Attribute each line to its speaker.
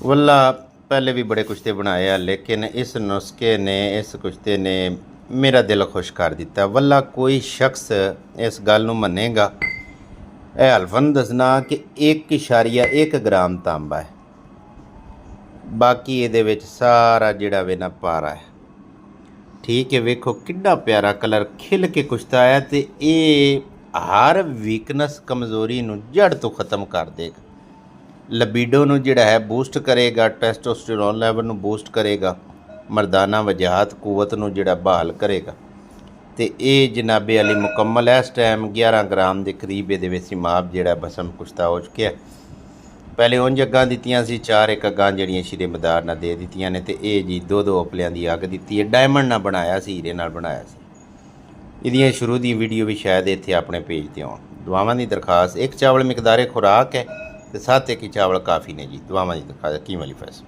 Speaker 1: वल्ला पहले भी बड़े कुश्ते बनाए हैं, लेकिन इस नुस्खे ने, इस कुश्ते ने मेरा दिल खुश कर दिता। वल्ला कोई शख्स इस गल नूं मन्नेगा, यह हल्फन दसना कि 1.1 ग्राम तांबा है, बाकी ये सारा जिहड़ा वे ना पारा है। ठीक है, वेखो कितना प्यारा कलर खिल के कुश्ता आया, तो ये हर वीकनेस कमज़ोरी नूं जड़ तो ख़त्म कर देगा। लबीडो नूं जिहड़ा है बूस्ट करेगा, टेस्टोस्टेरोन लैवल नूं बूस्ट करेगा, मर्दाना वजाहत कुवत नूं जिहड़ा बहाल करेगा। तो ये जनाबे अली मुकम्मल है। इस टाइम 11 ग्राम के करीब ये सिमाब जिहड़ा बसम कुश्ता हो चुका है। पहले उंज अग्गां दित्तियां सी, 4 अग्गां जिहड़ियां श्री मदार ने दे दित्तियां ने, तो ये जी 2 अपलियां की अग दी है। डायमंड ना बनाया सी, हीरे नाल बनाया सी। इहदियां शुरू दी वीडियो भी शायद इत्थे अपने पेज ते आउण। दुआवां दी दरखास्त, 1 चावल मिकदारे खुराक है, तो 7 1 चावल काफ़ी ने जी। दुआवां दी दरखास्त हकीम अली फैसल।